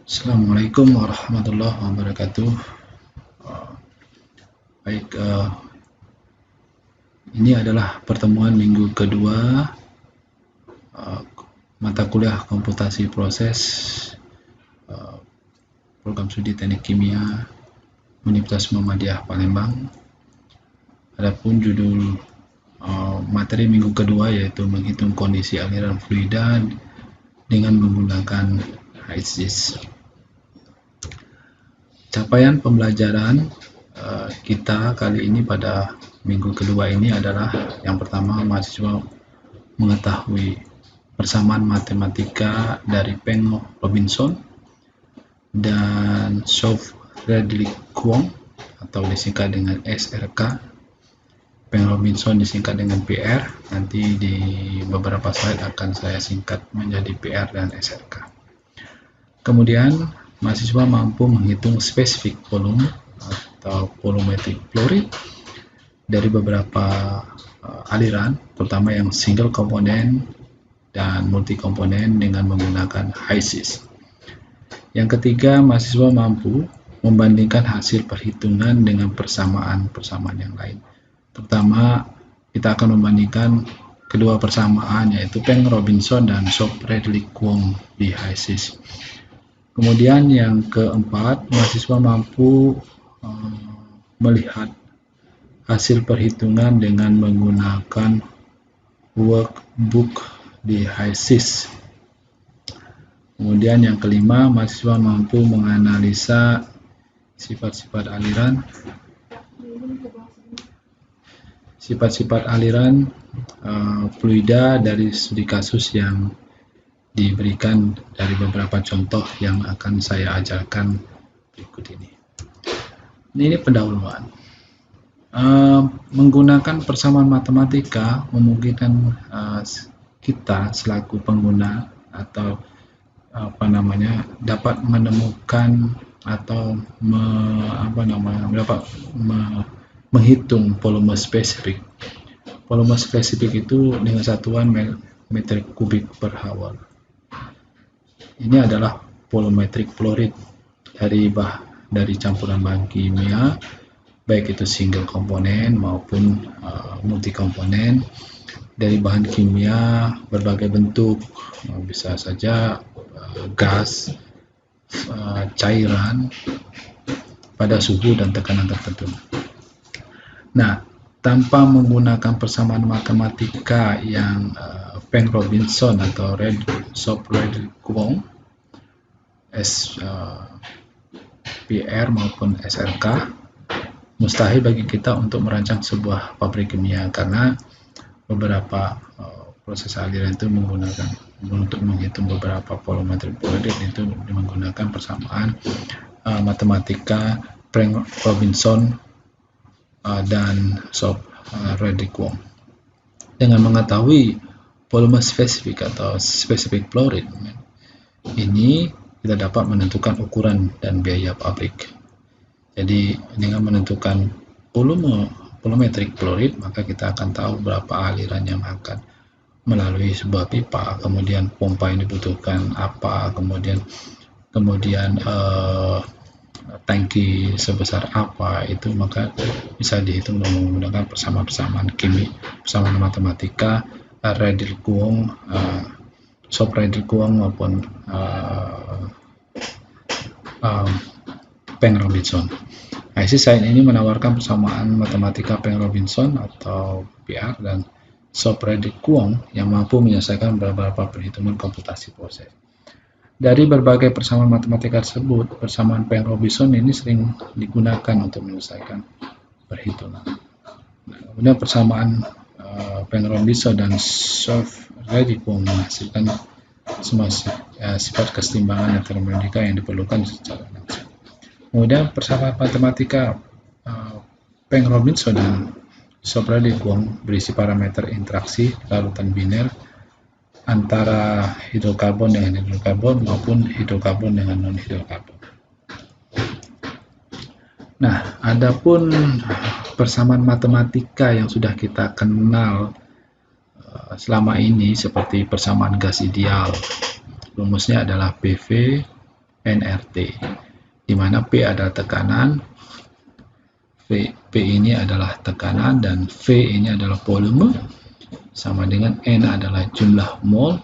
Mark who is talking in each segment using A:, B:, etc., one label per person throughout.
A: Assalamualaikum warahmatullahi wabarakatuh. Baik, ini adalah pertemuan minggu kedua mata kuliah komputasi proses program studi teknik kimia Universitas Muhammadiyah Palembang. Adapun judul materi minggu kedua yaitu menghitung kondisi aliran fluida dengan menggunakan HISIS. Capaian pembelajaran kita kali ini pada minggu kedua ini adalah yang pertama, mahasiswa mengetahui persamaan matematika dari Peng Robinson dan Sof-Redlich-Kwong atau disingkat dengan SRK. Peng Robinson disingkat dengan PR, nanti di beberapa slide akan saya singkat menjadi PR dan SRK. Kemudian mahasiswa mampu menghitung spesifik volume atau volumetric flow rate dari beberapa aliran, terutama yang single komponen dan multi komponen dengan menggunakan HISIS. Yang ketiga, mahasiswa mampu membandingkan hasil perhitungan dengan persamaan-persamaan yang lain. Terutama kita akan membandingkan kedua persamaan, yaitu Peng Robinson dan Sof-Redlich-Kwong di HISIS. Kemudian yang keempat, mahasiswa mampu melihat hasil perhitungan dengan menggunakan workbook di HISIS. Kemudian yang kelima, mahasiswa mampu menganalisa sifat-sifat aliran fluida dari studi kasus yang diberikan dari beberapa contoh yang akan saya ajarkan berikut ini. Ini pendahuluan. Menggunakan persamaan matematika memungkinkan kita selaku pengguna atau dapat menemukan atau menghitung volume spesifik. Volume spesifik itu dengan satuan meter kubik per hour. Ini adalah volumetric flow rate dari campuran bahan kimia, baik itu single komponen maupun multi komponen, dari bahan kimia berbagai bentuk, bisa saja gas, cairan, pada suhu dan tekanan tertentu. Nah, tanpa menggunakan persamaan matematika yang Peng Robinson atau Sof-Redlich-Kwong, PR maupun SRK, mustahil bagi kita untuk merancang sebuah pabrik kimia, karena beberapa proses aliran itu menggunakan untuk menghitung beberapa volumetric flow rate itu menggunakan persamaan matematika Peng Robinson dan Sof-Redlich-Kwong. Dengan mengetahui volume spesifik atau specific flow rate ini, kita dapat menentukan ukuran dan biaya pabrik. Jadi dengan menentukan volumetric flow rate, maka kita akan tahu berapa aliran yang akan melalui sebuah pipa, kemudian pompa yang dibutuhkan apa, kemudian tangki sebesar apa, itu maka bisa dihitung dengan menggunakan persamaan persamaan matematika Redlich-Kwong, Sof-Redlich-Kwong maupun Peng Robinson. HISIS saat ini menawarkan persamaan matematika Peng Robinson atau PR dan Sof-Redlich-Kwong yang mampu menyelesaikan beberapa perhitungan komputasi proses. Dari berbagai persamaan matematika tersebut, persamaan Peng Robinson ini sering digunakan untuk menyelesaikan perhitungan. Kemudian persamaan Peng Robinson dan Sof-Redlich-Kwong menghasilkan semua sifat keseimbangan termodinamika yang diperlukan secara langsung. Kemudian persamaan matematika Peng Robinson dan Sof-Redlich-Kwong berisi parameter interaksi larutan biner antara hidrokarbon dengan hidrokarbon maupun hidrokarbon dengan non-hidrokarbon. Nah, adapun persamaan matematika yang sudah kita kenal selama ini seperti persamaan gas ideal, rumusnya adalah PV nRT, di mana P adalah tekanan, P ini adalah tekanan, dan V ini adalah volume, sama dengan N adalah jumlah mol,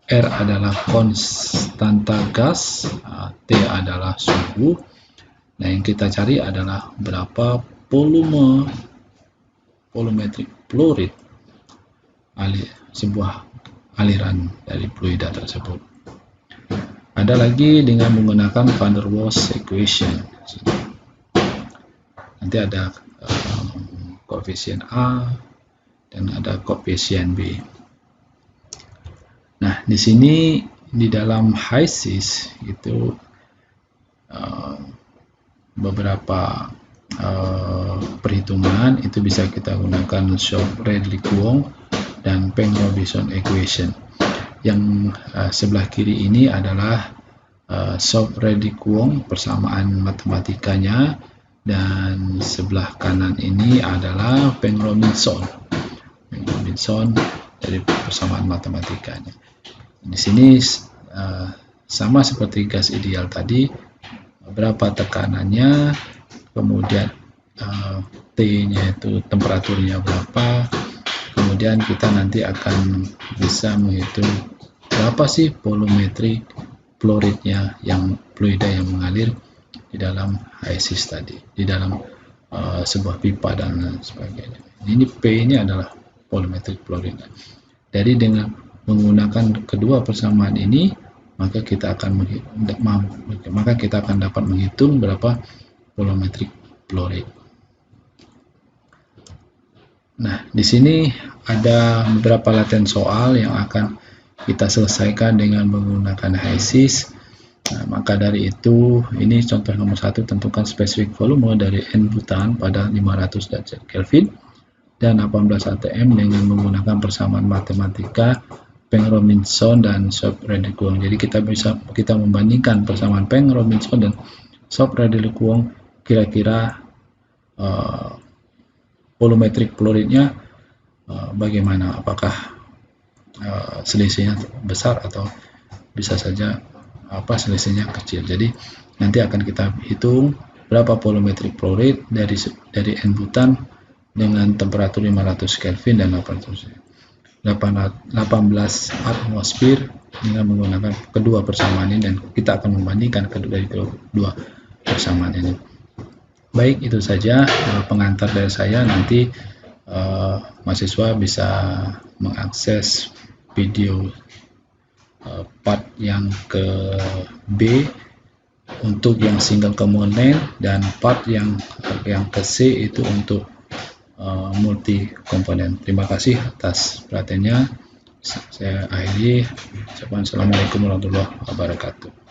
A: R adalah konstanta gas, T adalah suhu. Nah, yang kita cari adalah berapa volumetric flow rate sebuah aliran dari fluida tersebut. Ada lagi dengan menggunakan van der Waals equation. Nanti ada koefisien A dan ada koefisien B. Nah, di sini di dalam HYSYS itu beberapa perhitungan itu bisa kita gunakan Shop-Redlich-Kwong dan Peng-Robinson equation. Yang sebelah kiri ini adalah Shop-Redlich-Kwong persamaan matematikanya, dan sebelah kanan ini adalah Peng-Robinson dari persamaan matematikanya. Di sini sama seperti gas ideal tadi, berapa tekanannya, kemudian T-nya itu temperaturnya berapa, kemudian kita nanti akan bisa menghitung berapa sih volumetric flow rate-nya yang fluida yang mengalir di dalam HYSYS tadi, di dalam sebuah pipa dan sebagainya. Ini P ini adalah volumetric flow rate. Jadi dengan menggunakan kedua persamaan ini, maka kita akan dapat menghitung berapa volumetric flow rate. Nah, di sini ada beberapa latihan soal yang akan kita selesaikan dengan menggunakan HYSYS. Nah, maka dari itu, ini contoh nomor 1, tentukan spesifik volume dari N butan pada 500 derajat Kelvin dan 18 atm dengan menggunakan persamaan matematika Peng-Robinson dan Shop-Redlich-Kwong. Jadi kita membandingkan persamaan Peng-Robinson dan Shop-Redlich-Kwong, kira-kira volumetric flow rate-nya bagaimana, apakah selisihnya besar atau bisa saja selisihnya kecil. Jadi nanti akan kita hitung berapa volumetric flow rate dari N butan dengan temperatur 500 Kelvin dan 18 atmosfer dengan menggunakan kedua persamaan ini, dan kita akan membandingkan dari kedua persamaan ini. Baik, itu saja pengantar dari saya. Nanti mahasiswa bisa mengakses video part yang ke B untuk yang single component, dan part yang ke C itu untuk multi komponen. Terima kasih atas perhatiannya. Saya akhiri. Assalamualaikum warahmatullahi wabarakatuh.